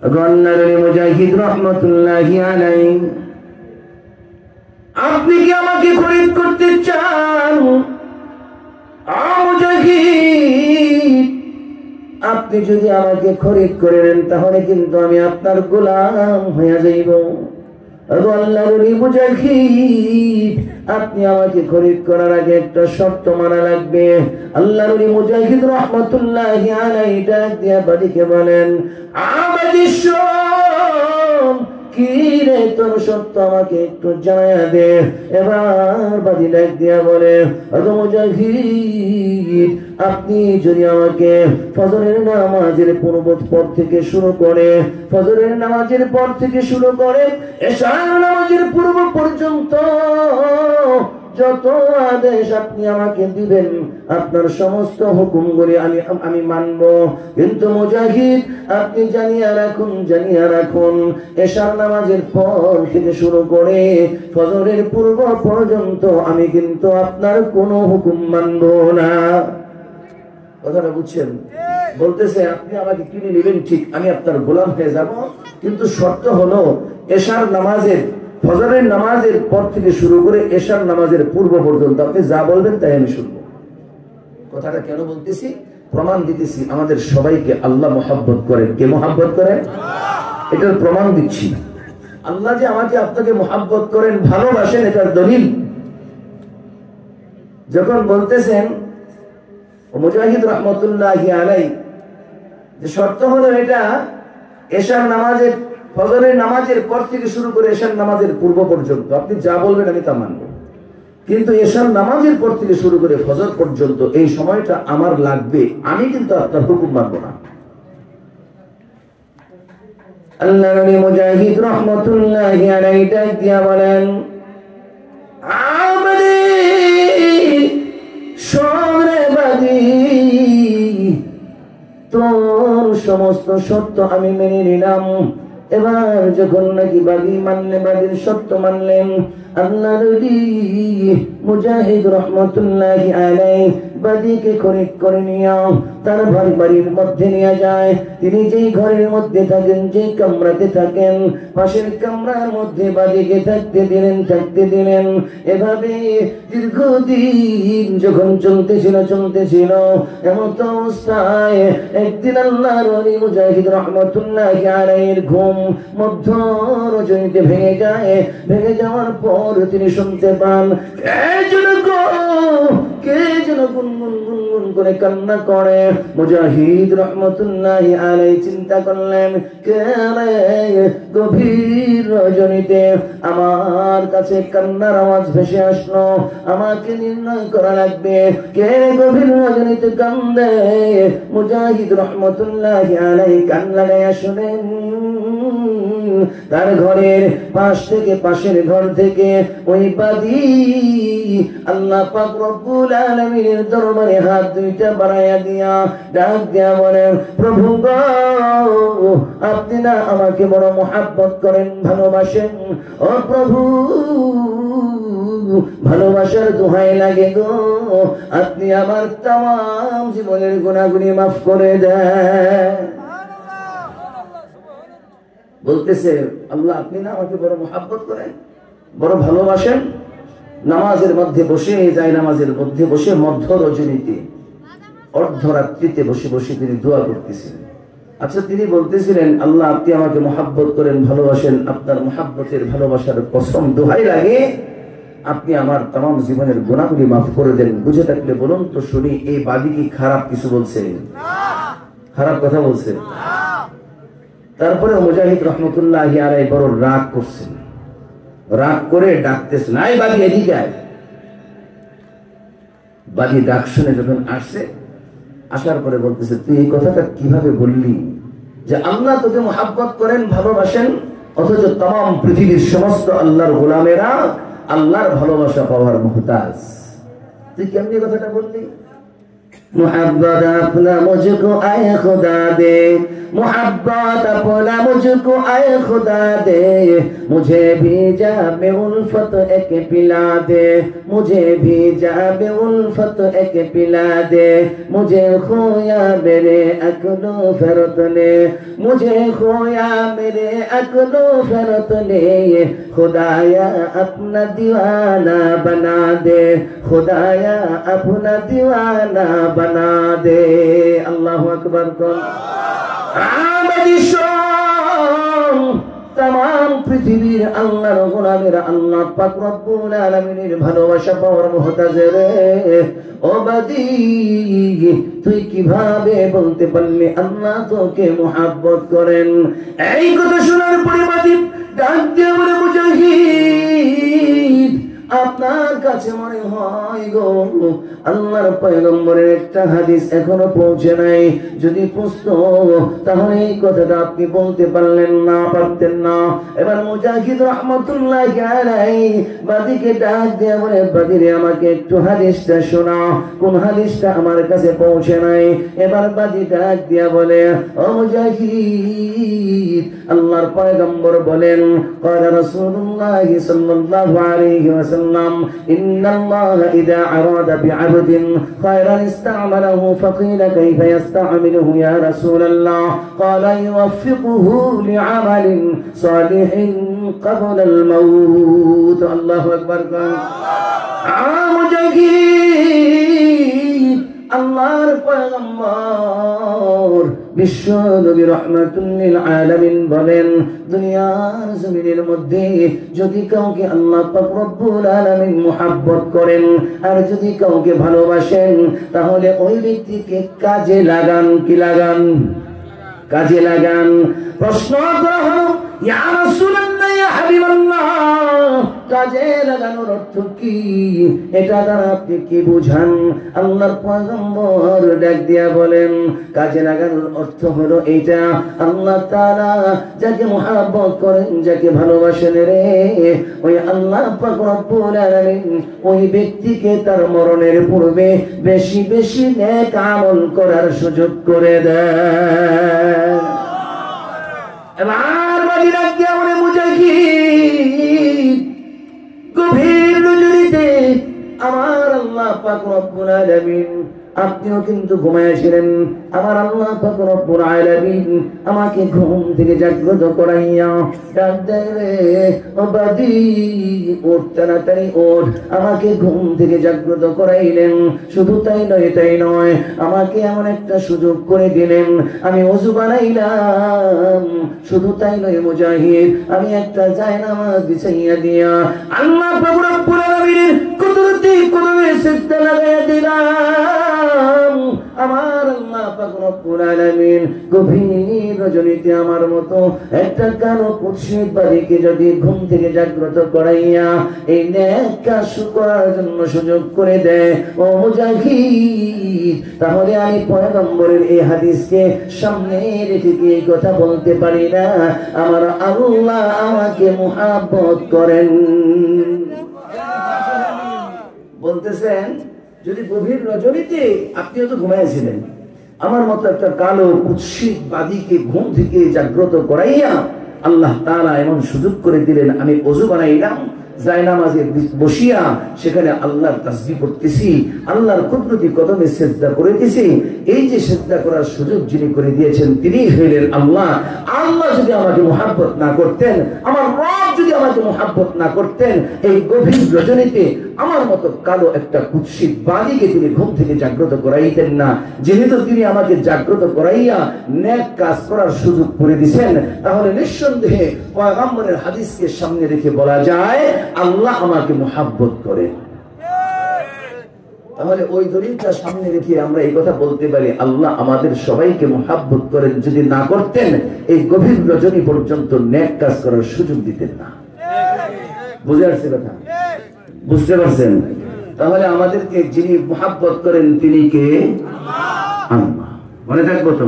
গন্নারী মুজাহিদ রহমাতুল্লাহি আলাইহি, আপনি কি আমাকে খরিদ করতে চান? মুজাহিদ, আপনি যদি আমাকে খরিদ করে নেন তাহলে কিন্তু আমি আপনার গোলাম হয়ে যাইব। আল্লাহর মুজাহিদ, আপনি আমাকে খরিদ করার আগে একটা শর্ত মানা লাগবে। আল্লাহর মুজাহিদ রহমাতুল্লাহি আলাইহি ডাক দিয়া বাদীকে বলেন, আবাদী শোন, কি রে তোর শর্ত আমাকে একটু জানায়া দে। এবার বাদী ডাক দিয়া বলে, মুজাহিদ, আপনি যদি আমাকে ফজরের নামাজের পূর্ব পর থেকে শুরু করে, ফজরের নামাজের পর থেকে শুরু করে এশার নামাজের পূর্ব পর্যন্ত যত আদেশ আপনি আমাকে দিবেন, আপনার সমস্ত হুকুমগুলি আমি মানব। কিন্তু মুজাহিদ, আপনি জানিয়ে রাখুন, এশার নামাজের পর থেকে শুরু করে ফজরের পূর্ব পর্যন্ত আমি কিন্তু আপনার কোনো হুকুম মানব না। কথাটা বুঝছেন? বলতেছে আপনি আমাকে কিনে নেবেন ঠিক, আমি আপনার গোলাম হয়ে যাব, কিন্তু শর্ত হলো এশার নামাজের, ফজরের নামাজের পর থেকে শুরু করে এশার নামাজের পূর্ব পর্যন্ত আপনি যা বলবেন তাই আমি শুনবো। কথাটা কেন বলতেছি? প্রমাণ দিতেছি আমাদের সবাইকে আল্লাহ মহব্বত করেন। কে মহব্বত করেন? এটার প্রমাণ দিচ্ছি। আল্লাহ যে আমাকে আপনাকে মহব্বত করেন, ভালোবাসেন, এটার দলিল। যখন বলতেছেন মুজাহিদ রহমতুল্লাহি আলাইহি যে শর্ত হলো এটা এশার নামাজের, ফজরের নামাজের পর থেকে শুরু করে এশার নামাজের পূর্ব পর্যন্ত আপনি যা বলবেন আমি তা মানব, কিন্তু এশার নামাজের পর থেকে শুরু করে ফজর পর্যন্ত এই সময়টা আমার লাগবে, আমি কিন্তু আপনার হুকুম মানব না। আল্লাহর মুজাহিদ রহমতুল্লাহি আলাইহি ডাক দিয়া বলেন, আমারে শোনে বাদী, তোর সমস্ত শর্ত আমি মেনে নিলাম। এবার যখন নাকি বাদী মানলেন, বাদীর শর্ত মানলেন, আল্লাহর মুজাহিদ রহমতুল্লাহি আলাইহি বাদীকে খরিদ করে নিয়ে তার বাড়ির মধ্যে নিয়ে যায়। তিনি যেই ঘরের মধ্যে থাকেন, যেই কামরাতে থাকেন, পাশের কামরার মধ্যে বাদীকে থাকতে দিলেন। এভাবে দীর্ঘদিন যখন চলতেছিল এমন অবস্থায় একদিন আল্লাহর ওলি মুজাহিদ রহমতুল্লাহি আলাইহির ঘুম মধ্য রজনীতে ভেঙে যাওয়ার পর তিনি শুনতে পান কে যেন গুনগুন করে কান্না করে। মুজাহিদ রহমতুল্লাহি আলাইহি চিন্তা করলেন, কে রে গভীর রজনীতে আমার কাছে কান্নার আওয়াজ ভেসে আসলো, আমাকে নির্ণয় করা লাগবে কে গভীর রজনীতে কান্দে। মুজাহিদ রহমতুল্লাহি আলাইহি কান লাগাইয়া শুনেন, তার ঘরের পাশের ঘর থেকে ওই বাদী আল্লাহ পাক রব্বুল আলামিনের দরবারে হাত দুইটা বাড়াইয়া দিয়া ডাক দিয়া বলেন, প্রভু গো, আপনি না আমাকে বড় মহব্বত করেন, ভালোবাসেন। ও প্রভু, ভালোবাসার দোহাই লাগে গো, আপনি আমার তামাম জীবনের গুনাহগুলি মাফ করে দেন। বলতেছে, আল্লাহ আপনি না আমাকে বড় মহব্বত করেন, বড় ভালোবাসেন। নামাজের মধ্যে বসে, যায় নামাজের মধ্যে বসে মধ্য রজনীতে অর্ধরাত্রিতে বসে তিনি দোয়া করতেছিলেন। আচ্ছা, তিনি বলতেছিলেন, আল্লাহ আপনি আমাকে মহব্বত করেন, ভালোবাসেন, আপনার মহব্বতের ভালোবাসার কসম দোহাই লাগে আপনি আমার তামাম জীবনের গুনাহগুলি মাফ করে দেন। বুঝে থাকলে বলুন তো শুনি, এই বাদী কি খারাপ কিছু বলছে? খারাপ কথা বলছে? তারপরে মুজাহিদ রহমতুল্লাহি আলাইহি বড় রাগ করছেন, রাগ করে ডাকতেছেন, আয় বাদী এদিকে আয়। বাদী ডাক শুনে যখন আসছে, আসার পরে বলতেছে, তুই এই কথাটা কিভাবে বললি যে আল্লাহ তোকে মহব্বত করেন, ভালোবাসেন, অথচ তামাম পৃথিবীর সমস্ত আল্লাহর গোলামেরা আল্লাহর ভালোবাসা পাওয়ার মুহতাজ, তুই কেমনি কথাটা বললি? मोहब्बत अपना मुझको आए खुदा दे, मोहब्बत अपना मुझको आए खुदा दे, मुझे भी जामे उल्फत एक पिला दे, मुझे भी जामे उल्फत एक पिला दे, मुझे खोया मेरे अक्लो फरत ने, मुझे खोया मेरे अक्लो फरत ने, खुदाया अपना दीवाना बना दे, खुदाया अपना दीवाना बना दे। अल्लाहु अकबर को तमाम पृथ्वीर अल्लाहर गोलामेरा अल्लाह पाक रब्बुल आलामीনের ভালোবাসা পাওয়ার মুহতাজের ও বাদি তুই কিভাবে বলতে পারলি আল্লাহ তোকে মুহাব্বত করেন? এই কথা শোনার পরে বাদি ডাক দিয়ে বলে মুজাহিদ আপনার কাছে মনে হয় গো আল্লাহর পয়গম্বরের একটা হাদিস এখনো পৌঁছে নাই, যদি পৌঁছতো তাহলে এই কথাটা আপনি বলতে পারলেন না, পারতেন না। এবার মুজাহিদ রাহমাতুল্লাহি আলাইহি বাদীকে ডাক দিয়ে বলে বাদীরে আমাকে একটু হাদিসটা শোনাও, কোন হাদিসটা আমার কাছে পৌঁছে নাই। এবার বাদী ডাক দিয়ে বলে ও মুজাহিদ আল্লাহর পয়গম্বর বলেন قال رسول الله صلى الله عليه وسلم إن الله إذا أراد بعبد خيرا استعمله فقيل كيف يستعمله يا رسول الله قال يوفقه لعمل صالح قبل الموت الله أكبر مجاهد আল্লাহর পয়গম্বর বিশ্ব নবী রাহমাতুল লিল আলামিন বলেন দুনিয়ার জমিনের মধ্যে যদি কাউকে আল্লাহ পাক রব্বুল আলামিন মুহাব্বত করেন আর যদি কাউকে ভালোবাসেন তাহলে ওই ব্যক্তিকে কাজে লাগান। কি লাগান? কাজে লাগান। প্রশ্ন করা হলো ইয়া রাসূলুল্লাহ ইয়া হাবিবাল্লাহ কাজে লাগানোর অর্থ কি? এটা দ্বারা আপনি কি বুঝান? আল্লাহর পয়গম্বর ডাক দিয়া বলেন কাজে লাগানোর অর্থ হলো এইটা, আল্লাহ তাআলা যাকে মুহাব্বত করেন যাকে ভালোবাসেন রে ওই আল্লাহ পাক রব্বুল আলামিন ওই ব্যক্তিকে তার মরণের পূর্বে বেশি বেশি নেক আমল করার সুযোগ করে দেয়। এবার বাদী ডাক দিয়া বলে মুজাহিদ গভীর নজরিতে আমার আল্লাহ পাক রব্বুল আলামিন আপনিও কিন্তু ঘুমাইছিলেন, আমার আল্লাহ পাক রব্বুল আলামিন আমাকে ঘুম থেকে জাগ্রত করাইয়া ডাক দেয় রে ও বাদী ওঠ, তাড়াতাড়ি ওঠ। আমাকে ঘুম থেকে জাগ্রত করাইলেন, শুধু তাই নয় আমাকে এমন একটা সুযোগ করে দিলেন আমি ওযু বানাইলাম, শুধু তাই নয় মুজাহিদ আমি একটা জায়নামাজ বিছাইয়া দিয়া আল্লাহ পাক রব্বুল আলামিনের কুদরতি কদমে সিজদা লাগাইয়া দিলাম। আমার আল্লাহ পাক রব্বুল আলামিন গভীর রজনীতে আমার মতো একটা কালো কুৎসিত বাদীকে যদি ঘুম থেকে জাগ্রত করাইয়া এই নেক কাজ করার জন্য সুযোগ করে দেয় ও মুজাহিদ, তাহলে আমি পয়গম্বরের এই হাদিসকে সামনে রেখে কি এই কথা বলতে পারি না আমার আল্লাহ আমাকে মুহাব্বত করেন? বলতেছেন যদি গভীর রজনীতে আপনিও তো ঘুমাইছিলেন, আমার মতো একটা কালো কুৎসিত বাদীকে ঘুম থেকে জাগ্রত করাইয়া আল্লাহ তাআলা এমন সুযোগ করে দিলেন আমি ওযু বানাইলাম, জায়নামাজে বসিয়া সেখানে আল্লাহর তাসবিহ করতেছি, আল্লাহর কুদরতি কদমে সিজদা করিতেছি। এই যে সিজদা করার সুযোগ যিনি করে দিয়েছেন তিনি হইলেন আল্লাহ। আল্লাহ যদি আমাকে মুহাব্বত না করতেন, আমার রব যদি আমাকে মুহাব্বত না করতেন, এই গভীর রজনীতে আমার মতো কালো একটা কুৎসিত বাদীকে তিনি ঘুম থেকে জাগ্রত করাইতেন না। যেহেতু তিনি আমাকে জাগ্রত করাইয়া নেক কাজ করার সুযোগ করে দিয়েছেন, তাহলে নিঃসন্দেহে পয়গম্বরের হাদিসকে সামনে রেখে বলা যায় আল্লাহ আমাকে মুহাব্বত করেন। তাহলে ওই দলিলটা সামনে রেখে আমরা এই কথা বলতে পারি আল্লাহ আমাদের সবাইকে মুহাব্বত করেন। যদি না করতেন এই গভীর রজনী পর্যন্ত নেক কাজ করার সুযোগ দিতেন না। বুঝে আসছে কথা? বুঝতে পারছেন? তাহলে আমাদেরকে যিনি মুহাব্বত করেন তিনি কে? আল্লাহ। মনে থাকবো তো?